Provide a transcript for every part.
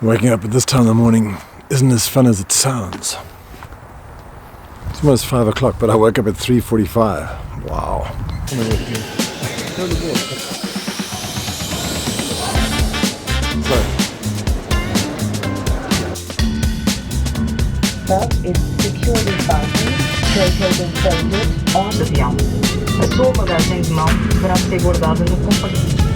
Waking up at this time of the morning isn't as fun as it sounds. It's almost 5 o'clock, but I woke up at 3:45. Wow. That is securely fastened, located and folded on the avião. A sua bagagem de mão deverá ser guardada no compartimento.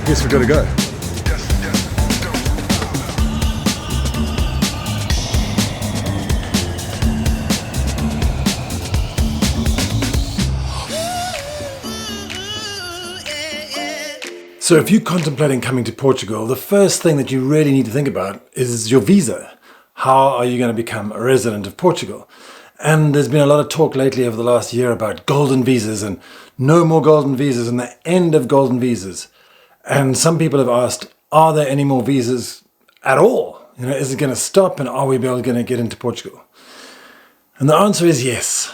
Guess we've got to go. So if you're contemplating coming to Portugal, the first thing that you really need to think about is your visa. How are you going to become a resident of Portugal? And there's been a lot of talk lately over the last year about golden visas and no more golden visas and the end of golden visas. And some people have asked, are there any more visas at all? Is it going to stop and are we going to get into Portugal? And the answer is yes.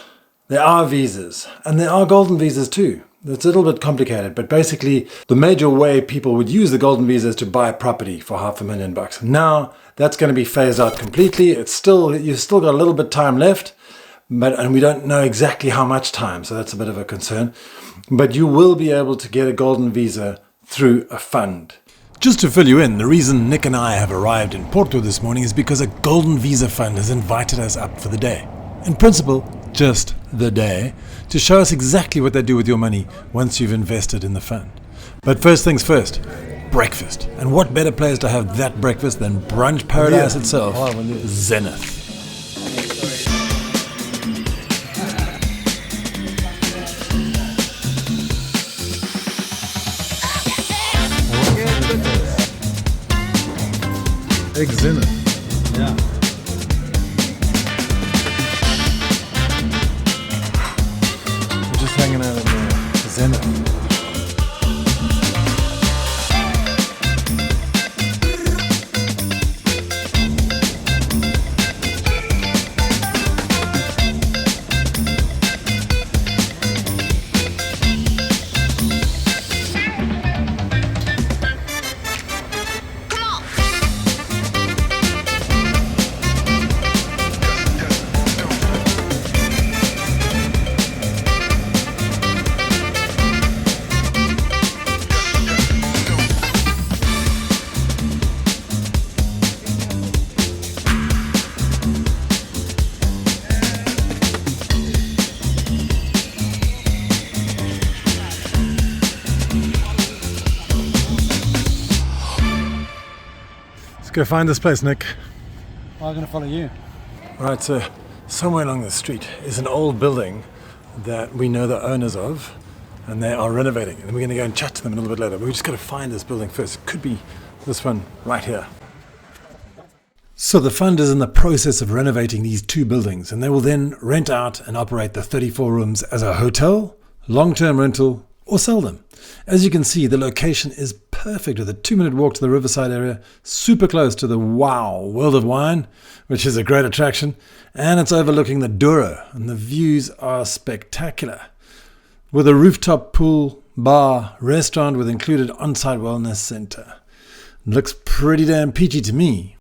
There are visas and there are golden visas too. It's a little bit complicated, but basically the major way people would use the golden visa is to buy a property for $500,000. Now that's going to be phased out completely. You've still got a little bit time left, and we don't know exactly how much time, so that's a bit of a concern. But you will be able to get a golden visa through a fund. Just to fill you in, the reason Nick and I have arrived in Porto this morning is because a golden visa fund has invited us up for the day. In principle, just the day, to show us exactly what they do with your money once you've invested in the fund. But first things first, breakfast. And what better place to have that breakfast than brunch paradise itself, Zenith. Egg Zenith. Yeah. We're just hanging out in the Zenith. Let's go find this place, Nick. I'm going to follow you. Right, so somewhere along the street is an old building that we know the owners of, and they are renovating. And we're going to go and chat to them a little bit later. But we just got to find this building first. It could be this one right here. So the fund is in the process of renovating these two buildings, and they will then rent out and operate the 34 rooms as a hotel, long-term rental, or sell them. As you can see, the location is perfect with a 2-minute walk to the riverside area, super close to the World of Wine, which is a great attraction, and it's overlooking the Douro, and the views are spectacular. With a rooftop pool, bar, restaurant with included on-site wellness center. It looks pretty damn peachy to me.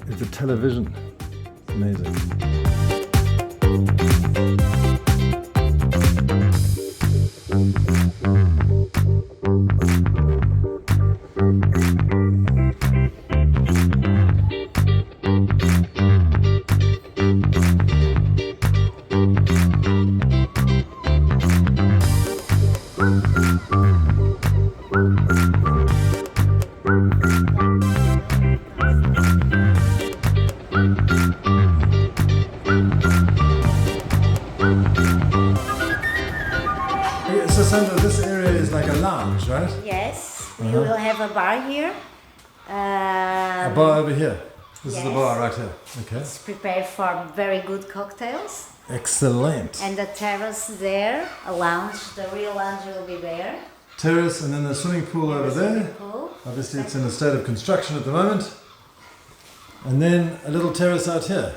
is the television. Amazing. So Sandra, this area is like a lounge, right? Yes, we will have a bar here. A bar over here. This is the Yes. bar right here. Okay. It's prepared for very good cocktails. Excellent. And the terrace there, a lounge, the real lounge will be there. Terrace and then the swimming pool over there. Pool. Obviously it's in a state of construction at the moment. And then a little terrace out here.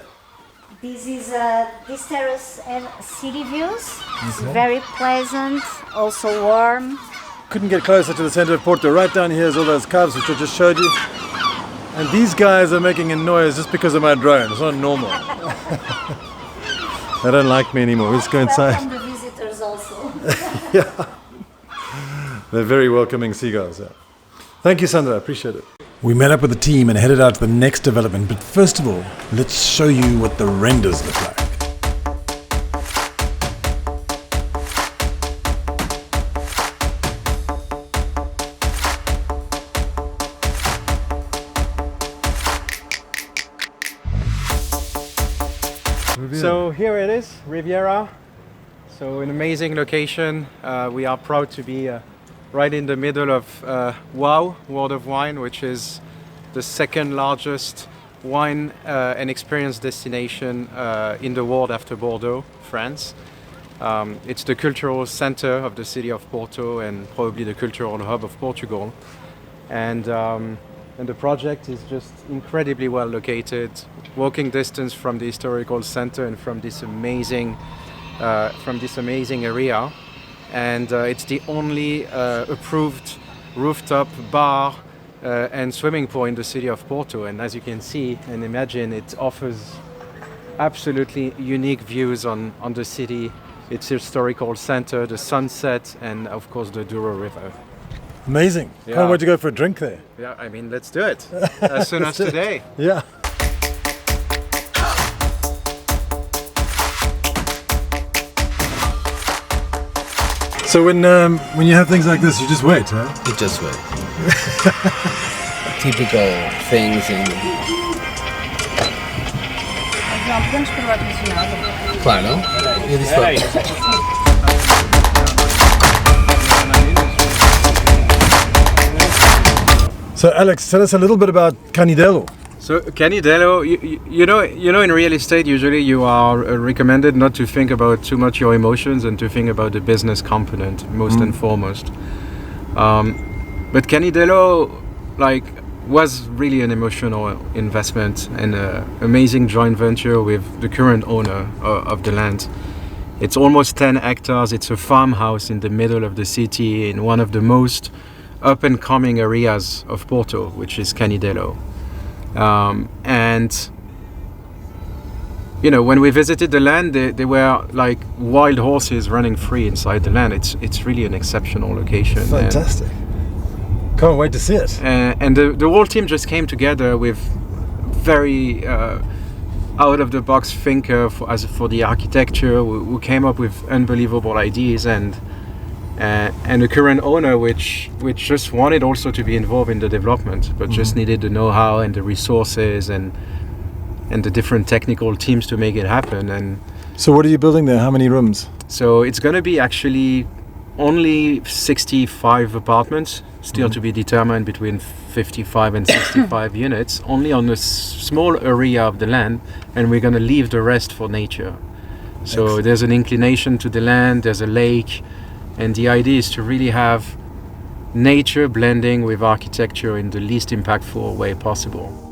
This terrace and city views. It's Okay. very pleasant, also warm. Couldn't get closer to the center of Porto. Right down here is all those cubs which I just showed you. And these guys are making a noise just because of my drone. It's not normal. They don't like me anymore. Let's go inside. Welcome the visitors also. They're very welcoming seagulls. Yeah. Thank you, Sandra. I appreciate it. We met up with the team and headed out to the next development. But first of all, let's show you what the renders look like. So here it is, Riviera. So an amazing location. We are proud to be right in the middle of WOW, World of Wine, which is the second largest wine and experience destination in the world after Bordeaux, France. It's the cultural center of the city of Porto and probably the cultural hub of Portugal. And the project is just incredibly well located, walking distance from the historical center and from this amazing area. And it's the only approved rooftop bar and swimming pool in the city of Porto. And as you can see and imagine, it offers absolutely unique views on the city, its historical center, the sunset, and of course the Douro River. Amazing. Yeah. Can't wait to go for a drink there. Yeah, I mean, let's do it as soon as today. Yeah. So when you have things like this, you just wait, huh? You just wait. Typical things in. Claro. E disse So Alex, tell us a little bit about Canidelo. So Canidelo, you know, in real estate, usually you are recommended not to think about too much your emotions and to think about the business component most and foremost. But Canidelo, was really an emotional investment and an amazing joint venture with the current owner of the land. It's almost 10 hectares. It's a farmhouse in the middle of the city in one of the most up-and-coming areas of Porto, which is Canidelo. And when we visited the land, they were like wild horses running free inside the land. It's really an exceptional location. Fantastic. Can't wait to see it. And the whole team just came together with very out-of-the-box thinker for the architecture, who came up with unbelievable ideas, and the current owner, which just wanted also to be involved in the development, but just needed the know-how and the resources and the different technical teams to make it happen. And So what are you building there? How many rooms? so it's going to be actually only 65 apartments, still to be determined, between 55 and 65 units, only on a small area of the land, and we're going to leave the rest for nature. So Excellent. there's an inclination to the land, there's a lake, and the idea is to really have nature blending with architecture in the least impactful way possible.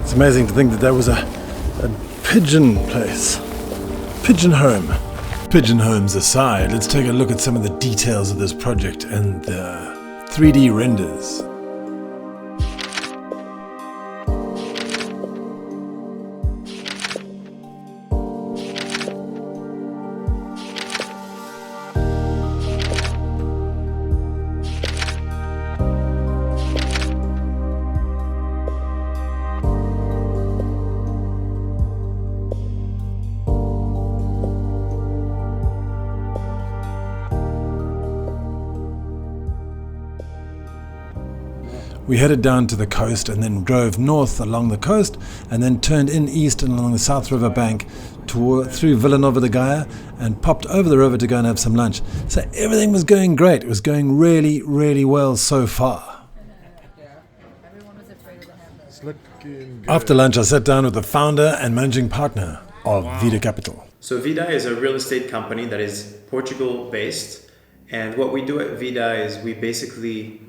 It's amazing to think that there was a pigeon place. Pigeon home. Pigeon homes aside, let's take a look at some of the details of this project and the 3D renders. We headed down to the coast and then drove north along the coast and then turned in east and along the South River bank through Villanova de Gaia and popped over the river to go and have some lunch. So everything was going great. It was going really, really well so far. It's looking good. After lunch, I sat down with the founder and managing partner of Vida Capital. So Vida is a real estate company that is Portugal based, and what we do at Vida is we basically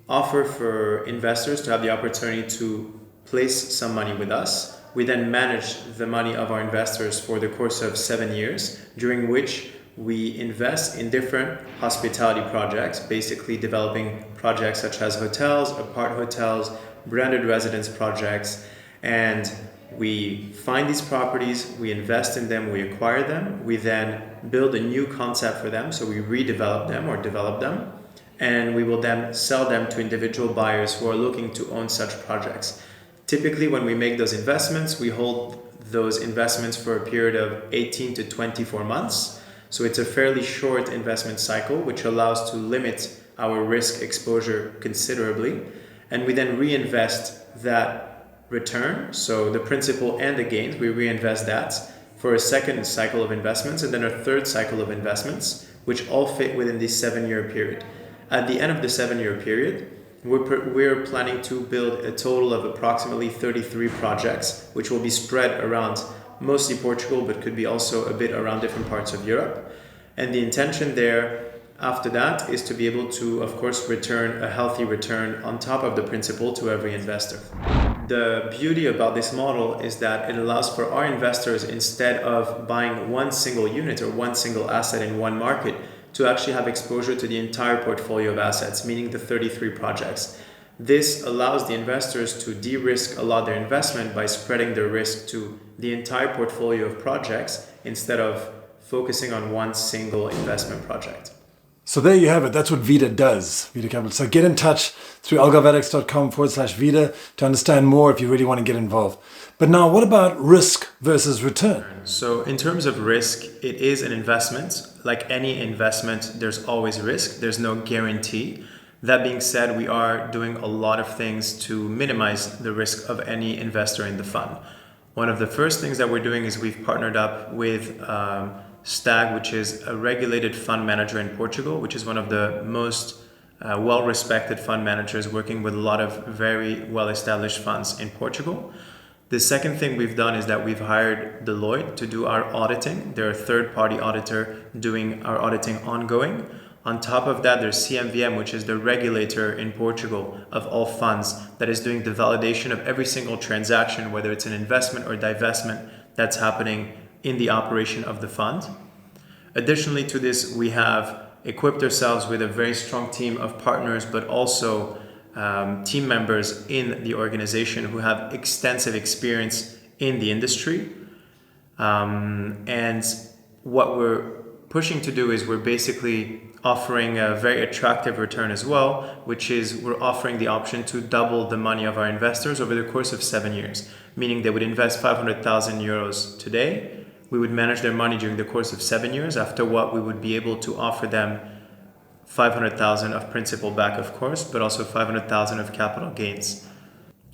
offer for investors to have the opportunity to place some money with us. We then manage the money of our investors for the course of 7 years, during which we invest in different hospitality projects, basically developing projects such as hotels, apart hotels, branded residence projects, and we find these properties, we invest in them, we acquire them, we then build a new concept for them, so we redevelop them or develop them, and we will then sell them to individual buyers who are looking to own such projects. Typically, when we make those investments, we hold those investments for a period of 18 to 24 months. So it's a fairly short investment cycle, which allows to limit our risk exposure considerably. And we then reinvest that return, so the principal and the gains, we reinvest that for a second cycle of investments and then a third cycle of investments, which all fit within this 7-year period. At the end of the 7-year period, we're planning to build a total of approximately 33 projects, which will be spread around mostly Portugal, but could be also a bit around different parts of Europe. And the intention there after that is to be able to, of course, return a healthy return on top of the principal to every investor. The beauty about this model is that it allows for our investors, instead of buying one single unit or one single asset in one market, to actually have exposure to the entire portfolio of assets, meaning the 33 projects. This allows the investors to de-risk a lot their investment by spreading their risk to the entire portfolio of projects instead of focusing on one single investment project. So there you have it. That's what Vida does, Vida Capital. So get in touch through algarvedex.com/Vida to understand more if you really want to get involved. But now, what about risk versus return? So in terms of risk, it is an investment. Like any investment, there's always risk. There's no guarantee. That being said, we are doing a lot of things to minimize the risk of any investor in the fund. One of the first things that we're doing is we've partnered up with Stag, which is a regulated fund manager in Portugal, which is one of the most well-respected fund managers, working with a lot of very well-established funds in Portugal. The second thing we've done is that we've hired Deloitte to do our auditing. They're a third-party auditor doing our auditing ongoing. On top of that, there's CMVM, which is the regulator in Portugal of all funds that is doing the validation of every single transaction, whether it's an investment or divestment that's happening in the operation of the fund. Additionally to this, we have equipped ourselves with a very strong team of partners, but also team members in the organization who have extensive experience in the industry. And what we're pushing to do is we're basically offering a very attractive return as well, which is we're offering the option to double the money of our investors over the course of 7 years, meaning they would invest 500,000 euros today. We would manage their money during the course of 7 years, after what we would be able to offer them 500,000 of principal back, of course, but also 500,000 of capital gains.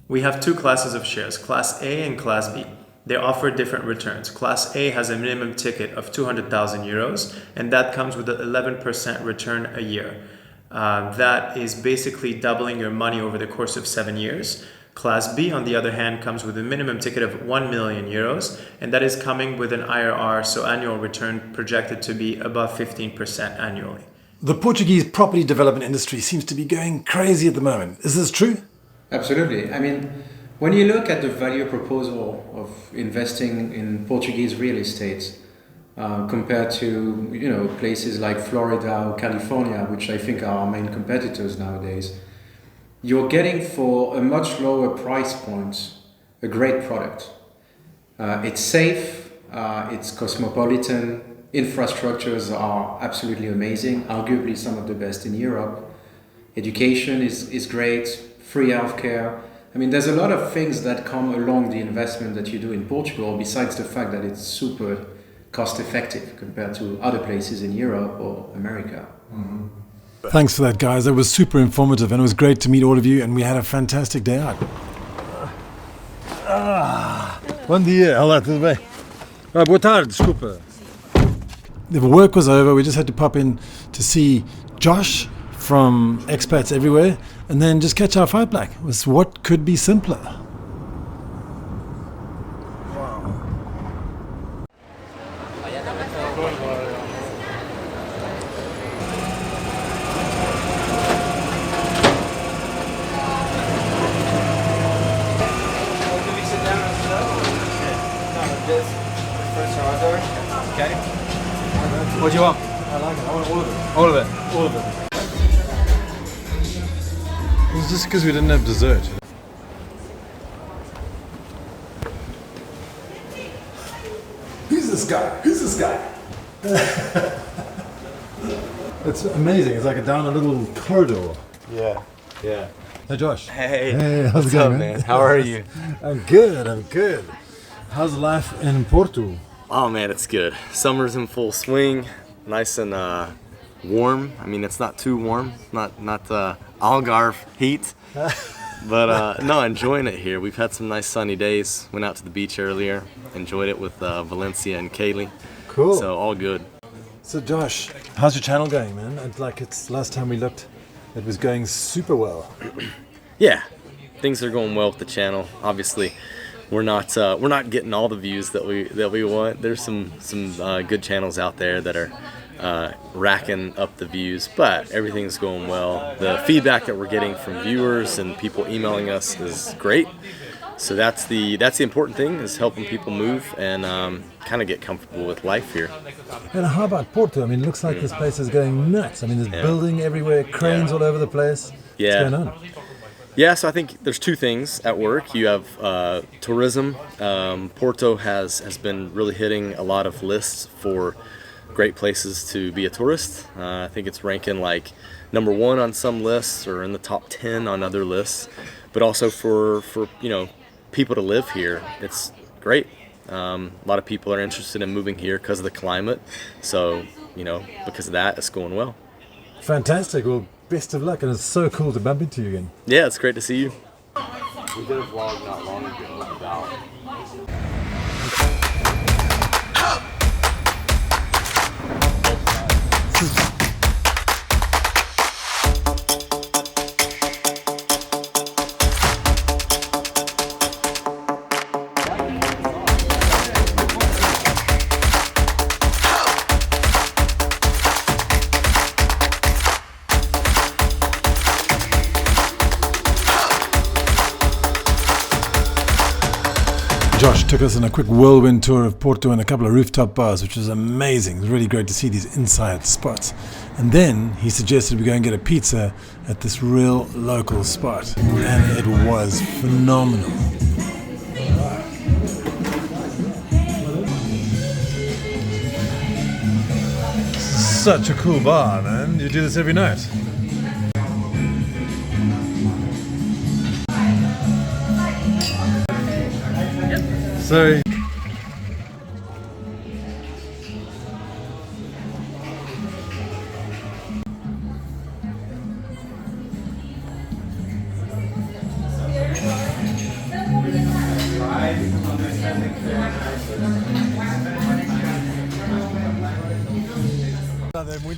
We have two classes of shares, Class A and Class B. They offer different returns. Class A has a minimum ticket of 200,000 euros, and that comes with an 11% return a year. That is basically doubling your money over the course of 7 years. Class B, on the other hand, comes with a minimum ticket of 1 million euros, and that is coming with an IRR, so annual return projected to be above 15% annually. The Portuguese property development industry seems to be going crazy at the moment. Is this true? Absolutely. I mean, When you look at the value proposal of investing in Portuguese real estate compared to places like Florida or California, which I think are our main competitors nowadays, you're getting for a much lower price point a great product. It's safe, it's cosmopolitan, infrastructures are absolutely amazing, arguably some of the best in Europe. Education is great, free healthcare. I mean, there's a lot of things that come along the investment that you do in Portugal, besides the fact that it's super cost effective compared to other places in Europe or America. Mm-hmm. Thanks for that, guys. That was super informative, and it was great to meet all of you, and we had a fantastic day out. Bom dia, olá, tudo bem? Boa tarde, desculpa. The work was over. We just had to pop in to see Josh from Expats Everywhere, and then just catch our flight back. It was what could be simpler. What do you want? I like it, I want all of it. All of it. All of it. It was just because we didn't have dessert. Who's this guy? Who's this guy? It's amazing. It's like down a little corridor. Yeah. Hey, Josh. Hey, Hey, how's what's it going, up, man? How are you? I'm good. How's life in Porto? Oh man, it's good. Summer's in full swing, nice and warm. I mean, it's not too warm, not Algarve heat, but no, enjoying it here. We've had some nice sunny days. Went out to the beach earlier, enjoyed it with Valencia and Kaylee. Cool. So all good. So Josh, how's your channel going, man? It's last time we looked, it was going super well. Yeah, things are going well with the channel. Obviously, we're not getting all the views that we want. There's some good channels out there that are racking up the views, but everything's going well. The feedback that we're getting from viewers and people emailing us is great. So that's the important thing, is helping people move and kind of get comfortable with life here. And how about Porto? I mean, it looks like this place is going nuts. I mean, there's building everywhere, cranes all over the place. Yeah. What's going on? Yeah, so I think there's two things at work. You have tourism. Porto has been really hitting a lot of lists for great places to be a tourist. I think it's ranking like number 1 on some lists or in the top 10 on other lists. But also for people to live here, it's great. A lot of people are interested in moving here because of the climate. So because of that, it's going well. Fantastic. Well, best of luck, and it's so cool to bump into you again. Yeah, it's great to see you. We did a vlog not long ago about Josh took us on a quick whirlwind tour of Porto and a couple of rooftop bars, which was amazing. It was really great to see these inside spots. And then he suggested we go and get a pizza at this real local spot. And it was phenomenal. Such a cool bar, man. You do this every night. Sorry.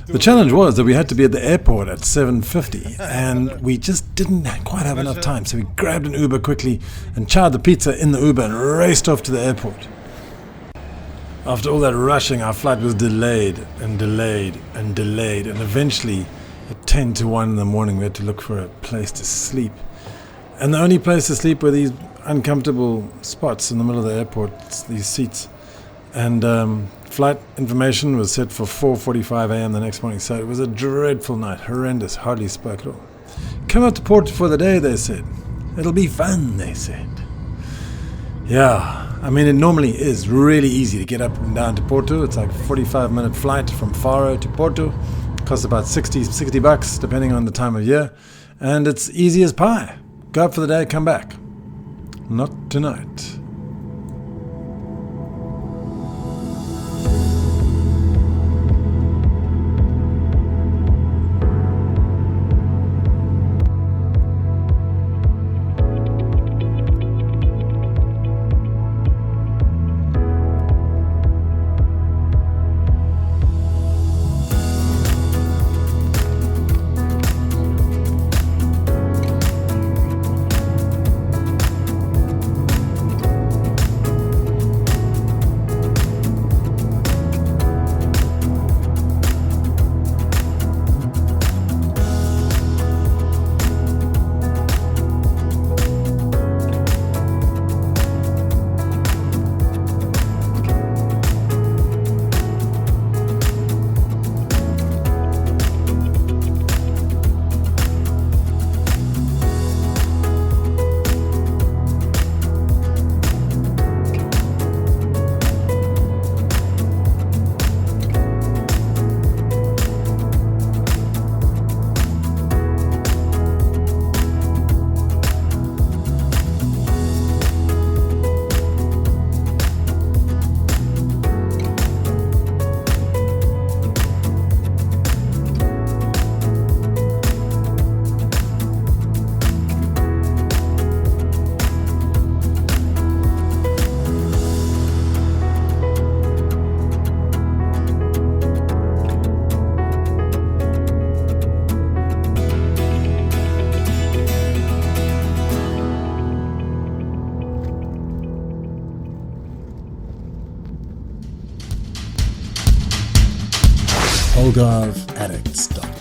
The challenge was that we had to be at the airport at 7:50, and we just didn't quite have enough time, so we grabbed an Uber quickly and chowed the pizza in the Uber and raced off to the airport. After all that rushing, our flight was delayed and delayed and delayed, and eventually at 10 to 1 in the morning we had to look for a place to sleep. And the only place to sleep were these uncomfortable spots in the middle of the airport, these seats. And flight information was set for 4:45 a.m. the next morning, so it was a dreadful night, horrendous, hardly spoke at all. Come up to Porto for the day, they said. It'll be fun, they said. Yeah, I mean, it normally is really easy to get up and down to Porto. It's like a 45-minute flight from Faro to Porto. It costs about $60 depending on the time of year. And it's easy as pie. Go up for the day, come back. Not tonight. Algarve addicts.com